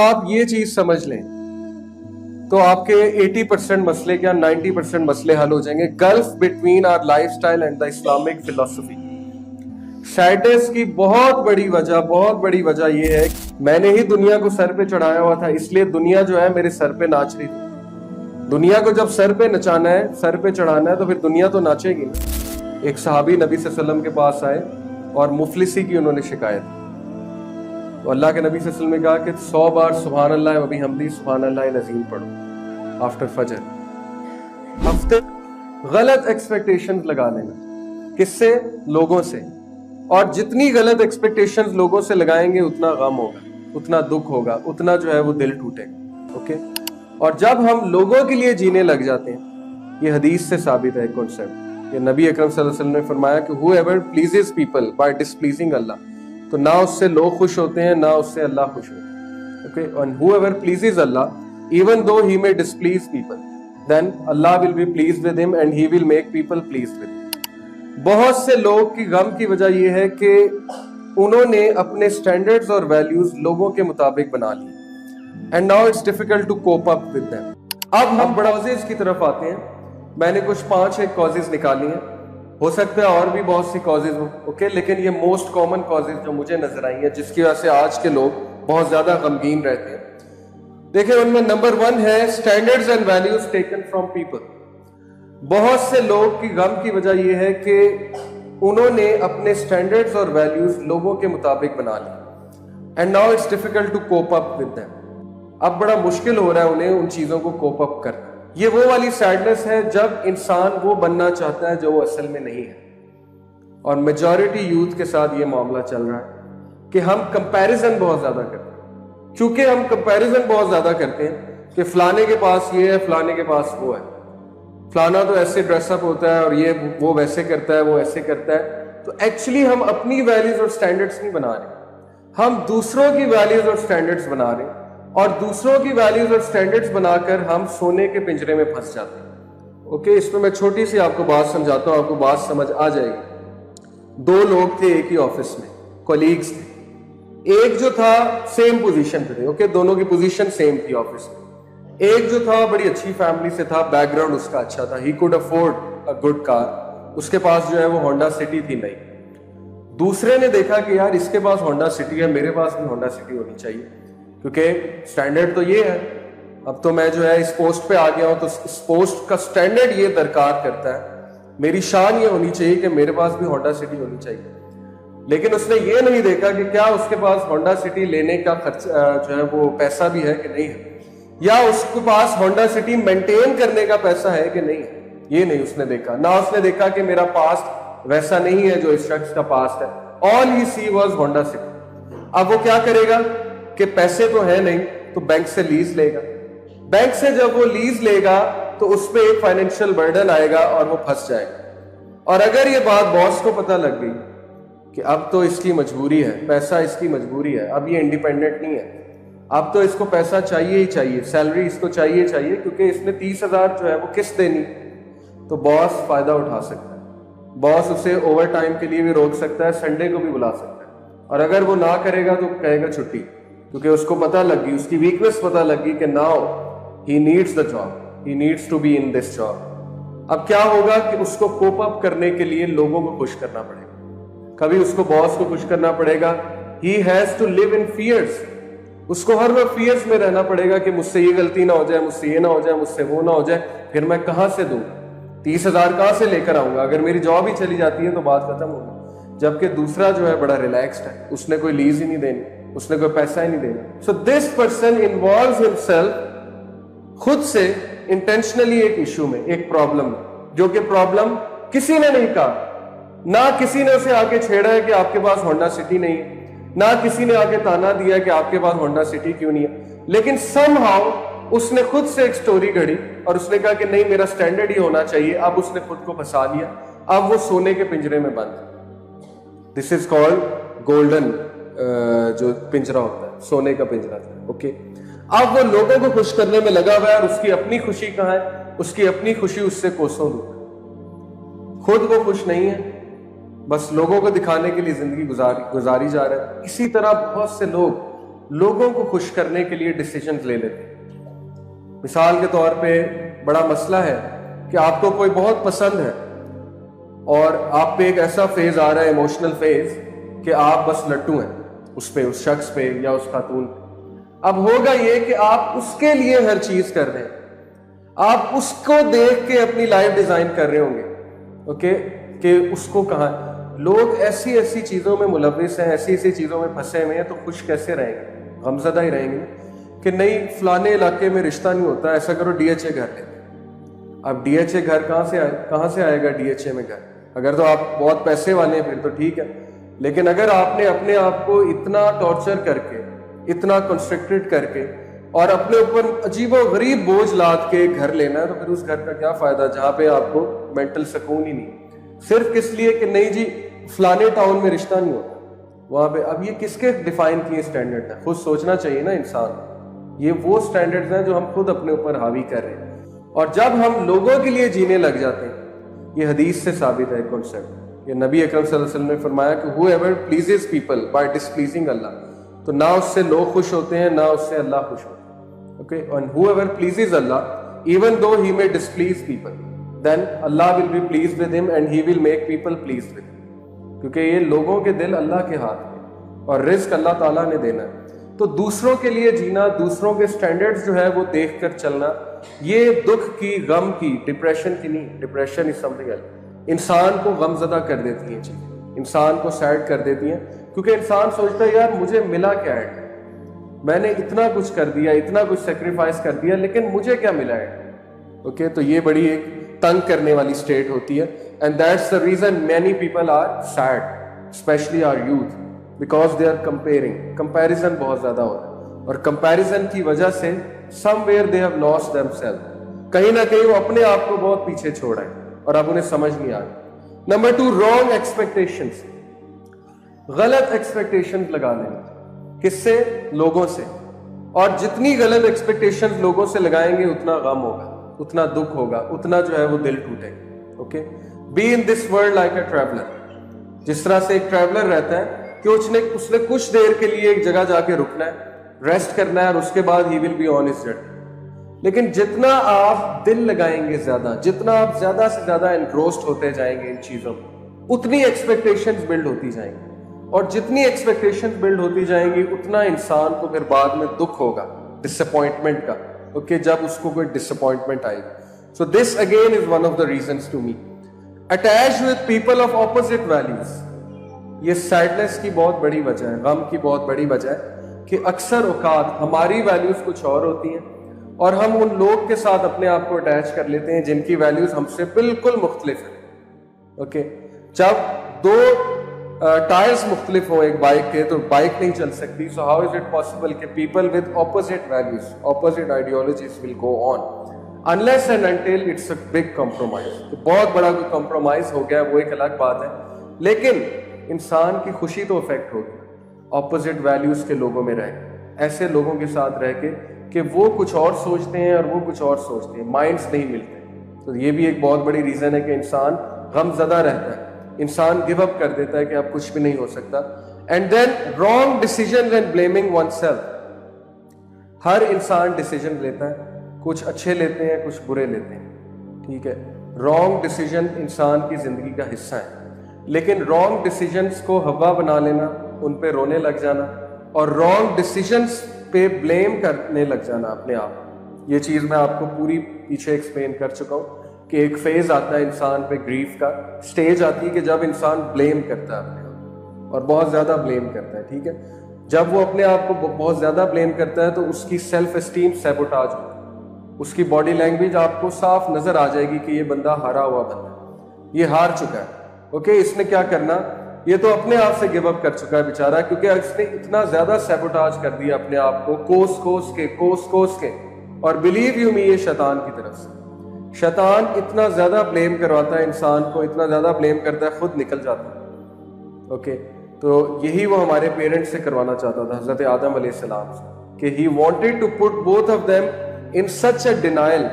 آپ یہ چیز سمجھ لیں تو آپ کے 80% مسئلے کیا 90% مسئلے حل ہو جائیں گے. Golf between our life style and the Islamic فلسفی. سیڈنس کی بہت بڑی وجہ یہ ہے میں نے ہی دنیا کو سر پہ چڑھایا ہوا تھا, اس لیے دنیا جو ہے میرے سر پہ ناچ رہی تھی. دنیا کو جب سر پہ نچانا ہے, سر پہ چڑھانا ہے, تو پھر دنیا تو ناچے گی نا. ایک صحابی نبی صلی اللہ علیہ وسلم کے پاس آئے اور مفلسی کی انہوں نے شکایت. تو اللہ کے نبی صلی اللہ علیہ وسلم نے کہا کہ 100 بار سبحان اللہ و بحمدہ سبحان اللہ العظیم پڑھو آفٹر فجر. ہفتے غلط ایکسپیکٹیشنز لگا لینا. کس سے؟ لوگوں سے. اور جتنی غلط ایکسپیکٹیشنز لوگوں سے لگائیں گے اتنا غم ہوگا, اتنا دکھ ہوگا, اتنا جو ہے وہ دل ٹوٹے گا. اوکے. اور جب ہم لوگوں کے لیے جینے لگ جاتے ہیں, یہ حدیث سے ثابت ہے کانسیپٹ, کہ نبی اکرم صلی اللہ علیہ وسلم نے فرمایا کہ whoever pleases people by displeasing Allah, تو نہ اس سے لوگ خوش ہوتے ہیں نہ اس سے اللہ خوش ہوتے ہیں. Okay. and whoever pleases Allah, even though he may displease people, then Allah will be pleased with him and he will make people pleased with him. بہت سے لوگ کی غم کی وجہ یہ ہے کہ انہوں نے اپنے سٹینڈرڈز اور ویلیوز لوگوں کے مطابق بنا لی, and now it's difficult to cope up with them. اب ہم بڑا کازز کی طرف آتے ہیں. میں نے کچھ 5-6 کازز نکالی ہیں, ہو سکتا ہے اور بھی بہت سی کازز ہوں. اوکے. لیکن یہ موسٹ کامن کازز جو مجھے نظر آئی ہیں جس کی وجہ سے آج کے لوگ بہت زیادہ غمگین رہتے ہیں. دیکھیں ان میں نمبر 1 ہے standards and values taken from people. بہت سے لوگ کی غم کی وجہ یہ ہے کہ انہوں نے اپنے اسٹینڈرڈز اور ویلیوز لوگوں کے مطابق بنا لی, and now it's difficult to cope up with them. اب بڑا مشکل ہو رہا ہے انہیں ان چیزوں کو کوپ اپ کرنا. یہ وہ والی سیڈنس ہے جب انسان وہ بننا چاہتا ہے جو وہ اصل میں نہیں ہے. اور میجورٹی یوتھ کے ساتھ یہ معاملہ چل رہا ہے کہ ہم کمپیریزن بہت زیادہ کرتے ہیں. چونکہ ہم کمپیریزن بہت زیادہ کرتے ہیں کہ فلانے کے پاس یہ ہے, فلانے کے پاس وہ ہے, فلانا تو ایسے ڈریس اپ ہوتا ہے اور یہ وہ ویسے کرتا ہے, وہ ایسے کرتا ہے. تو ایکچولی ہم اپنی ویلیوز اور سٹینڈرڈز نہیں بنا رہے, ہم دوسروں کی ویلیوز اور سٹینڈرڈز بنا رہے ہیں. اور دوسروں کی ویلیوز اور سٹینڈرڈز بنا کر ہم سونے کے پنجرے میں پھنس جاتے ہیں. اوکے. اس میں چھوٹی سی آپ کو بات سمجھاتا ہوں, آپ کو بات سمجھ آ جائے گی. 2 لوگ تھے ایک ہی آفس میں, کولیگز تھے. ایک جو تھا سیم پوزیشن پہ تھے. اوکے. دونوں کی پوزیشن سیم تھی آفس میں. ایک جو تھا بڑی اچھی فیملی سے تھا, بیک گراؤنڈ اس کا اچھا تھا, he could afford a good car. اس کے پاس جو ہے وہ ہونڈا سٹی تھی نئی. دوسرے نے دیکھا کہ یار اس کے پاس ہونڈا سٹی ہے, میرے پاس بھی ہونڈا سٹی ہونی چاہیے, کیونکہ سٹینڈرڈ تو یہ ہے. اب تو میں جو ہے اس پوسٹ پہ آ گیا ہوں, تو اس پوسٹ کا سٹینڈرڈ یہ درکار کرتا ہے, میری شان یہ ہونی چاہیے کہ میرے پاس بھی ہونڈا سٹی ہونی چاہیے. لیکن اس نے یہ نہیں دیکھا کہ کیا اس کے پاس ہونڈا سٹی لینے کا خرچ جو ہے وہ پیسہ بھی ہے کہ نہیں ہے, یا اس کے پاس ہونڈا سٹی مینٹین کرنے کا پیسہ ہے کہ نہیں ہے. یہ نہیں اس نے دیکھا. نہ اس نے دیکھا کہ میرا پاسٹ ویسا نہیں ہے جو اس شخص کا پاسٹ ہے. آل ہی سی واز ہونڈا سٹی. اب وہ کیا کرے گا کہ پیسے تو ہے نہیں, تو بینک سے لیز لے گا. بینک سے جب وہ لیز لے گا تو اس پہ ایک فائنینشیل برڈن آئے گا اور وہ پھنس جائے گا. اور اگر یہ بات باس کو پتہ لگ گئی کہ اب تو اس کی مجبوری ہے, پیسہ اس کی مجبوری ہے, اب یہ انڈیپینڈنٹ نہیں ہے, اب تو اس کو پیسہ چاہیے ہی چاہیے, سیلری اس کو چاہیے کیونکہ اس نے 30,000 جو ہے وہ قسط دینی, تو باس فائدہ اٹھا سکتا ہے. باس اسے اوور ٹائم کے لیے بھی روک سکتا ہے, سنڈے کو بھی بلا سکتا ہے, اور اگر وہ نہ کرے گا تو کہے گا چھٹی, کیونکہ اس کو پتہ لگ گئی, اس کی ویکنس پتہ لگ گئی کہ now he needs the job, he needs to be in this job. اب کیا ہوگا کہ اس کو کوپ اپ کرنے کے لیے لوگوں کو خوش کرنا پڑے گا. کبھی اس کو باس کو خوش کرنا پڑے گا. He has to live in fears. اس کو ہر وقت فیئرس میں رہنا پڑے گا کہ مجھ سے یہ غلطی نہ ہو جائے, مجھ سے یہ نہ ہو جائے, مجھ سے وہ نہ ہو جائے, پھر میں کہاں سے دوں, 30,000 کہاں سے لے کر آؤں گا, اگر میری جاب ہی چلی جاتی ہے تو بات ختم ہوگی. جبکہ دوسرا جو ہے بڑا ریلیکسڈ ہے, اس نے کوئی لیز ہی نہیں دینی, اس نے کوئی پیسہ ہی نہیں دینا. سو دس پرسن انوالوز ہمسیلف خود سے انٹینشنلی ایک ایشو میں, ایک پرابلم, جو کہ پرابلم کسی نے نہیں کہا. نہ کسی نے اسے آ کے چھیڑا ہے کہ آپ کے پاس ہونڈا سٹی نہیں ہے, نہ کسی نے آ کے تانا دیا کہ آپ کے پاس ہونڈا سٹی کیوں نہیں ہے. لیکن سم ہاؤ اس نے خود سے ایک سٹوری گھڑی اور اس نے کہا کہ نہیں میرا سٹینڈرڈ ہی ہونا چاہیے. اب اس نے خود کو پھنسا لیا, اب وہ سونے کے پنجرے میں بند ہے. دس از کالڈ گولڈن, جو پنجرا ہوتا ہے, سونے کا پنجرا تھا. اوکے. اب وہ لوگوں کو خوش کرنے میں لگا ہوا ہے, اور اس کی اپنی خوشی کہاں ہے, اس کی اپنی خوشی اس سے کوسوں دور. خود وہ خوش نہیں ہے, بس لوگوں کو دکھانے کے لیے زندگی گزاری جا رہا ہے. اسی طرح بہت سے لوگ لوگوں کو خوش کرنے کے لیے ڈیسیجنز لے لیتے ہیں. مثال کے طور پہ بڑا مسئلہ ہے کہ آپ کو کوئی بہت پسند ہے اور آپ پہ ایک ایسا فیز آ رہا ہے, ایموشنل فیز, کہ آپ بس لٹو ہیں اس پہ, اس شخص پہ یا اس خاتون پہ. اب ہوگا یہ کہ آپ اس کے لیے ہر چیز کر رہے ہیں, آپ اس کو دیکھ کے اپنی لائف ڈیزائن کر رہے ہوں گے, اوکے, کہ اس کو کہاں. لوگ ایسی ایسی چیزوں میں ملوث ہیں, ایسی ایسی چیزوں میں پھنسے ہوئے ہیں, تو خوش کیسے رہیں گے؟ غمزدہ ہی رہیں گے کہ نہیں فلانے علاقے میں رشتہ نہیں ہوتا, ایسا کرو ڈی ایچ اے گھر لیں. اب ڈی ایچ اے گھر کہاں سے آئے گا ڈی ایچ اے میں گھر؟ اگر تو آپ بہت پیسے والے ہیں پھر تو ٹھیک ہے, لیکن اگر آپ نے اپنے آپ کو اتنا ٹارچر کر کے, اتنا کنسٹرکٹڈ کر کے, اور اپنے اوپر عجیب و غریب بوجھ لاد کے گھر لینا ہے, تو پھر اس گھر کا کیا فائدہ جہاں پہ آپ کو مینٹل سکون ہی نہیں, صرف اس لیے کہ نہیں جی فلانے ٹاؤن میں رشتہ نہیں ہوتا وہاں پہ. اب یہ کس کے ڈیفائن کیے اسٹینڈرڈ ہیں؟ خود سوچنا چاہیے نا انسان. یہ وہ اسٹینڈرڈز ہیں جو ہم خود اپنے اوپر حاوی کر رہے ہیں, اور جب ہم لوگوں کے لیے جینے لگ جاتے ہیں, یہ حدیث سے ثابت ہے کنسیپٹ. یہ نبی اکرم صلی اللہ علیہ وسلم نے فرمایا کہ whoever pleases people by displeasing Allah, تو نہ اس سے لوگ خوش ہوتے ہیں نہ اس سے اللہ خوش ہوتا ہے. Okay, and whoever pleases Allah, even though he may displease people, then Allah will be pleased with him and he will make people pleased with him. کیونکہ یہ لوگوں کے دل اللہ کے ہاتھ میں, اور رزق اللہ تعالیٰ نے دینا ہے. تو دوسروں کے لیے جینا, دوسروں کے سٹینڈرڈز جو ہے وہ دیکھ کر چلنا, یہ دکھ کی, غم کی, ڈپریشن کی نہیں. Depression is something else. انسان کو غم زدہ کر دیتی ہیں چیزیں, انسان کو سیڈ کر دیتی ہیں, کیونکہ انسان سوچتا ہے یار مجھے ملا کیا ہے, میں نے اتنا کچھ کر دیا, اتنا کچھ سیکریفائس کر دیا, لیکن مجھے کیا ملا ہے. اوکے, تو یہ بڑی ایک تنگ کرنے والی اسٹیٹ ہوتی ہے. And that's the reason many people are sad, especially our youth, because they are comparing. Comparison بہت زیادہ ہو رہا ہے, اور کمپیریزن کی وجہ سے somewhere they have lost themself, کہیں نہ کہیں وہ اپنے آپ کو بہت پیچھے چھوڑا ہے اور اب انہیں سمجھ نہیں آ رہا. Number 2, wrong expectations. غلط ایکسپیکٹیشنز لگا لینا. کس سے؟ لوگوں سے. اور جتنی غلط ایکسپیکٹیشنز لوگوں سے لگائیں گے اتنا غم ہوگا, اتنا دکھ ہوگا, اتنا جو ہے وہ دل ٹوٹے گا. Okay, be in this world like a traveller. جس طرح سے ایک ٹریولر رہتا ہے کہ اس نے کچھ دیر کے لیے ایک جگہ جا کے رکنا ہے, ریسٹ کرنا ہے, اور اس کے بعد he will be on his journey. لیکن جتنا آپ دل لگائیں گے زیادہ, جتنا آپ زیادہ سے زیادہ انگروسڈ ہوتے جائیں گے ان چیزوں میں, اتنی ایکسپیکٹیشنز بلڈ ہوتی جائیں گی, اور جتنی ایکسپیکٹیشنز بلڈ ہوتی جائیں گی اتنا انسان کو پھر بعد میں دکھ ہوگا ڈس اپوائنٹمنٹ کا. اوکے, جب اس کو کوئی ڈس اپوائنٹمنٹ آئے گی. So this again is one of the reasons to me. Attach with people of opposite values. یہ سیڈنس کی بہت بڑی وجہ ہے, غم کی بہت بڑی وجہ ہے کہ اکثر اوقات ہماری ویلیوز کچھ اور ہوتی ہیں, اور ہم ان لوگ کے ساتھ اپنے آپ کو اٹیچ کر لیتے ہیں جن کی ویلیوز ہم سے بالکل مختلف ہیں. اوکے, جب دو ٹائرز مختلف ہوں ایک بائک کے, تو بائک نہیں چل سکتی. So how is it possible کہ people with opposite values, opposite ideologies will go on unless and until it's a big compromise. تو بہت بڑا کوئی کمپرومائز ہو گیا وہ ایک الگ بات ہے, لیکن انسان کی خوشی تو افیکٹ ہوگی اپوزٹ ویلیوز کے لوگوں میں رہ کے, ایسے لوگوں کے ساتھ رہ کے کہ وہ کچھ اور سوچتے ہیں اور وہ کچھ اور سوچتے ہیں, مائنڈز نہیں ملتے. تو یہ بھی ایک بہت بڑی ریزن ہے کہ انسان غم زدہ رہتا ہے, انسان گیو اپ کر دیتا ہے کہ اب کچھ بھی نہیں ہو سکتا. And then wrong decisions and blaming oneself. ہر انسان ڈیسیژن لیتا ہے, کچھ اچھے لیتے ہیں کچھ برے لیتے ہیں, ٹھیک ہے. رانگ ڈیسیژن انسان کی زندگی کا حصہ ہے, لیکن رانگ ڈیسیژنز کو ہوا بنا لینا, ان پہ رونے لگ جانا, اور رانگ ڈیسیژنز پہ بلیم کرنے لگ جانا اپنے آپ, یہ چیز میں آپ کو پوری پیچھے ایکسپلین کر چکا ہوں کہ ایک فیز آتا ہے انسان پہ, گریف کا سٹیج آتی ہے کہ جب انسان بلیم کرتا ہے اپنے آپ, اور بہت زیادہ بلیم کرتا ہے. ٹھیک ہے, جب وہ اپنے آپ کو بہت زیادہ بلیم کرتا ہے تو اس کی سیلف اسٹیم سیبوٹاج ہوتی ہے, اس کی باڈی لینگویج آپ کو صاف نظر آ جائے گی کہ یہ بندہ ہارا ہوا بندہ ہے, یہ ہار چکا ہے. اوکے, اس نے کیا کرنا, یہ تو اپنے آپ سے گیو اپ کر چکا ہے بیچارہ, کیونکہ اس نے اتنا زیادہ سیبوٹاج کر دیا اپنے آپ کو, کوس کے. اور بلیو یو می, یہ شیطان کی طرف سے, شیطان اتنا زیادہ بلیم کرواتا ہے انسان کو, اتنا زیادہ بلیم کرتا ہے خود نکل جاتا ہے. اوکے, تو یہی وہ ہمارے پیرنٹس سے کروانا چاہتا تھا, حضرت آدم علیہ السلام سے, کہ he wanted to put both of them in such a denial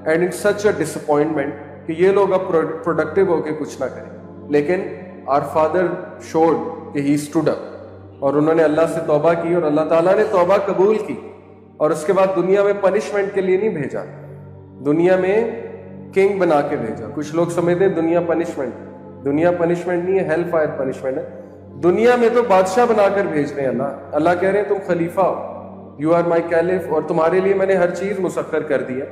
and in such a disappointment کہ یہ لوگ اب پروڈکٹیو ہو کے کچھ نہ کریں. لیکن our father showed کہ he stood up, اور انہوں نے اللہ سے توبہ کی اور اللہ تعالیٰ نے توبہ قبول کی اور اس کے بعد دنیا میں پنشمنٹ کے لیے نہیں بھیجا, دنیا میں کنگ بنا کے بھیجا. کچھ لوگ سمجھتے ہیں دنیا پنشمنٹ نہیں ہے, ہیل فائر پنشمنٹ ہے. دنیا میں تو بادشاہ بنا کر بھیج رہے ہیں اللہ کہہ رہے ہیں تم خلیفہ ہو, یو آر مائی کیلف, اور تمہارے لیے میں نے ہر چیز مسخر کر دی ہے,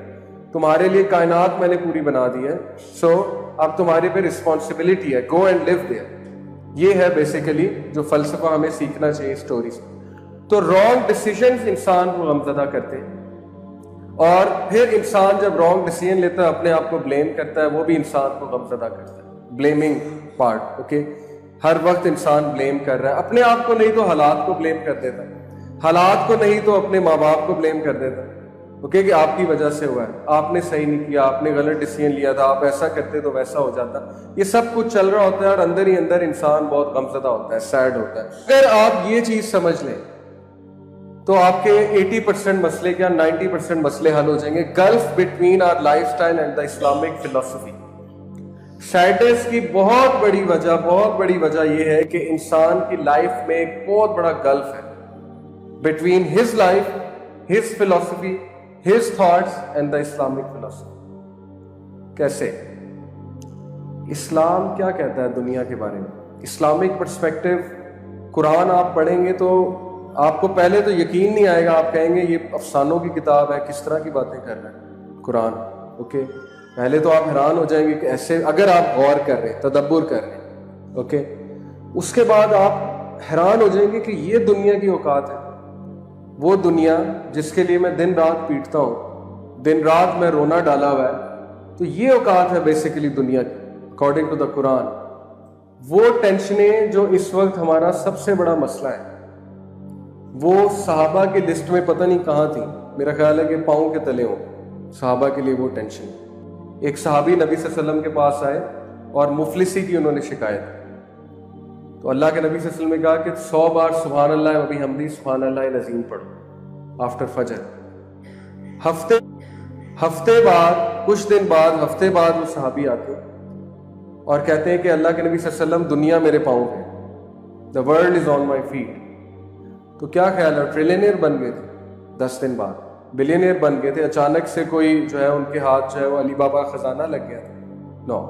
تمہارے لیے کائنات میں نے پوری بنا دی ہے, سو اب تمہارے پہ رسپانسبلٹی ہے, گو اینڈ لیو دیئر. یہ ہے بیسیکلی جو فلسفہ ہمیں سیکھنا چاہیے اسٹوری سے. تو رانگ ڈیسیژنز انسان کو غمزدہ کرتے ہیں, اور پھر انسان جب رانگ ڈیسیژن لیتا ہے اپنے آپ کو بلیم کرتا ہے, وہ بھی انسان کو غمزدہ کرتا ہے. بلیمنگ پارٹ, اوکے, ہر وقت انسان بلیم کر رہا ہے, اپنے آپ کو نہیں تو حالات کو بلیم کر دیتا ہے, حالات کو نہیں تو اپنے ماں باپ کو بلیم کر دیتا ہے, اوکے, کہ آپ کی وجہ سے ہوا ہے, آپ نے صحیح نہیں کیا, آپ نے غلط ڈیسیژن لیا تھا, آپ ایسا کرتے تو ویسا ہو جاتا. یہ سب کچھ چل رہا ہوتا ہے اور اندر ہی اندر انسان بہت غمزدہ ہوتا ہے, سیڈ ہوتا ہے. اگر آپ یہ چیز سمجھ لیں تو آپ کے 80% مسئلے کیا 90% مسئلے حل ہو جائیں گے. Golf between our life style and the Islamic فلسفی. سیڈنس کی بہت بڑی وجہ یہ ہے کہ انسان کی لائف میں ایک بہت بڑا گلف ہے بٹوین ہز لائف, ہز فلسفی, his thoughts and the Islamic فلسفی. کیسے؟ اسلام کیا کہتا ہے دنیا کے بارے میں, اسلامک پرسپیکٹو. قرآن آپ پڑھیں گے تو آپ کو پہلے تو یقین نہیں آئے گا, آپ کہیں گے یہ افسانوں کی کتاب ہے, کس طرح کی باتیں کر رہے ہیں قرآن, اوکے. پہلے تو آپ حیران ہو جائیں گے کہ ایسے, اگر آپ غور کر رہے ہیں, تدبر کر رہے ہیں, اوکے. اس کے بعد آپ حیران ہو جائیں گے کہ یہ دنیا کی اوقات ہے, وہ دنیا جس کے لیے میں دن رات پیٹتا ہوں, دن رات میں رونا ڈالا ہوا ہے, تو یہ اوقات ہے بیسیکلی دنیا کی اکارڈنگ ٹو دا قرآن. وہ ٹینشنیں جو اس وقت ہمارا سب سے بڑا مسئلہ ہے, وہ صحابہ کی لسٹ میں پتہ نہیں کہاں تھی, میرا خیال ہے کہ پاؤں کے تلے ہوں صحابہ کے لیے وہ ٹینشن. ایک صحابی نبی صلی اللہ علیہ وسلم کے پاس آئے اور مفلسی کی انہوں نے شکایت, تو اللہ کے نبی صلی اللہ علیہ وسلم نے کہا کہ 100 بار سبحان اللہ و بحمدہ سبحان اللہ العظیم پڑھو آفٹر فجر. ہفتے بعد, کچھ دن بعد, ہفتے بعد وہ صحابی آتے اور کہتے ہیں کہ اللہ کے نبی صلی اللہ علیہ وسلم دنیا میرے پاؤں پہ, the world is on my feet. تو کیا خیال ہے, ٹریلینئر بن گئے تھے 10 دن بعد, بلینئر بن گئے تھے, اچانک سے کوئی جو ہے ان کے ہاتھ جو ہے وہ علی بابا خزانہ لگ گیا تھا. نو,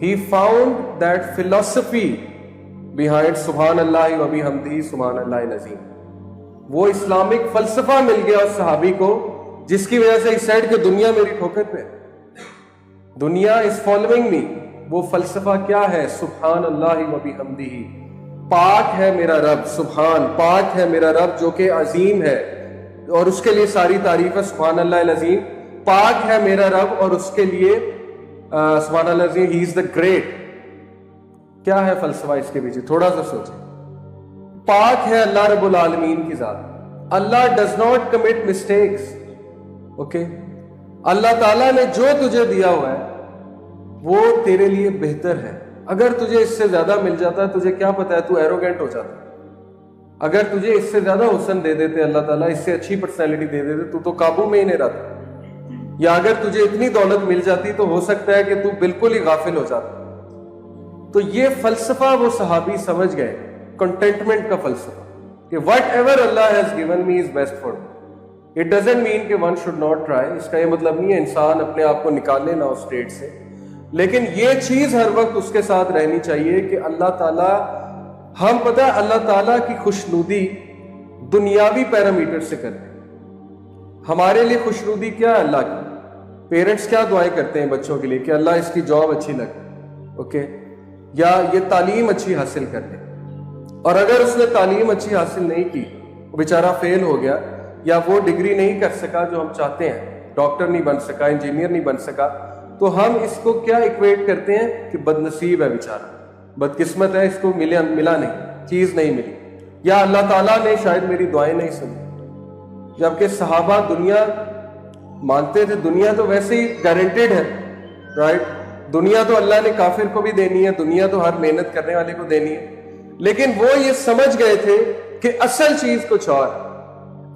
ہی فاؤنڈ دیٹ فلسفی بیہائنڈ سبحان اللہ و بحمدہ سبحان اللہ العظیم. وہ اسلامک فلسفہ مل گیا اس صحابی کو, جس کی وجہ سے اس سائڈ کہ دنیا میری ٹھوکر پہ, دنیا از فالوئنگ می. وہ فلسفہ کیا ہے؟ سبحان اللہ و بحمدہ, پاک ہے میرا رب, سبحان, پاک ہے میرا رب جو کہ عظیم ہے, اور اس کے لیے ساری تعریف ہے, سبحان اللہ العظیم. پاک ہے میرا رب اور اس کے لیے سبحان اللہ العظیم, ہی از دا گریٹ. کیا ہے فلسفہ اس کے پیچھے؟ تھوڑا سا سوچیں. پاک ہے اللہ رب العالمین کی ذات, Allah does not commit mistakes, okay. Allah تعالیٰ نے جو تجھے دیا ہوا ہے وہ تیرے لیے بہتر ہے. اگر تجھے اس سے زیادہ مل جاتا ہے, تجھے کیا پتا ہے, تو ایروگینٹ ہو جاتا. اگر تجھے اس سے زیادہ حسن دے دیتے اللہ تعالیٰ, اس سے اچھی پرسنالٹی دے دیتے, تو قابو میں ہی نہیں رہتا. یا اگر تجھے اتنی دولت مل جاتی تو ہو سکتا ہے کہ تو بالکل ہی غافل ہو جاتا. تو یہ فلسفہ وہ صحابی سمجھ گئے, کنٹینٹمنٹ کا فلسفہ, کہ what ever Allah has given me is best for me. It doesn't mean کہ ون شوڈ ناٹ ٹرائی. اس کا یہ مطلب نہیں ہے انسان اپنے آپ کو نکالے نہ اس اسٹیٹ سے, لیکن یہ چیز ہر وقت اس کے ساتھ رہنی چاہیے کہ اللہ تعالیٰ, ہم پتہ ہے اللہ تعالیٰ کی خوشنودی دنیاوی پیرامیٹر سے کرتے ہیں. ہمارے لیے خوشنودی کیا ہے اللہ کی؟ پیرنٹس کیا دعائیں کرتے ہیں بچوں کے لیے کہ اللہ اس کی جاب اچھی لگے, اوکے, یا یہ تعلیم اچھی حاصل کر لے. اور اگر اس نے تعلیم اچھی حاصل نہیں کی, وہ بیچارہ فیل ہو گیا, یا وہ ڈگری نہیں کر سکا جو ہم چاہتے ہیں, ڈاکٹر نہیں بن سکا, انجینئر نہیں بن سکا, تو ہم اس کو کیا ایکویٹ کرتے ہیں کہ بد نصیب ہے بیچارہ, بد قسمت ہے, اس کو ملا نہیں, چیز نہیں ملی, یا اللہ تعالیٰ نے شاید میری دعائیں نہیں سنی. جبکہ صحابہ دنیا مانتے تھے, دنیا تو ویسے ہی گارنٹیڈ ہے, رائٹ. دنیا تو اللہ نے کافر کو بھی دینی ہے, دنیا تو ہر محنت کرنے والے کو دینی ہے. لیکن وہ یہ سمجھ گئے تھے کہ اصل چیز کچھ اور,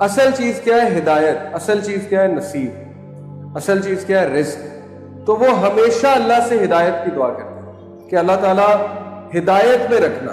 اصل چیز کیا ہے؟ ہدایت. اصل چیز کیا ہے؟ نصیب. اصل چیز کیا ہے؟ رزق. تو وہ ہمیشہ اللہ سے ہدایت کی دعا کرتے ہیں کہ اللہ تعالیٰ ہدایت میں رکھنا.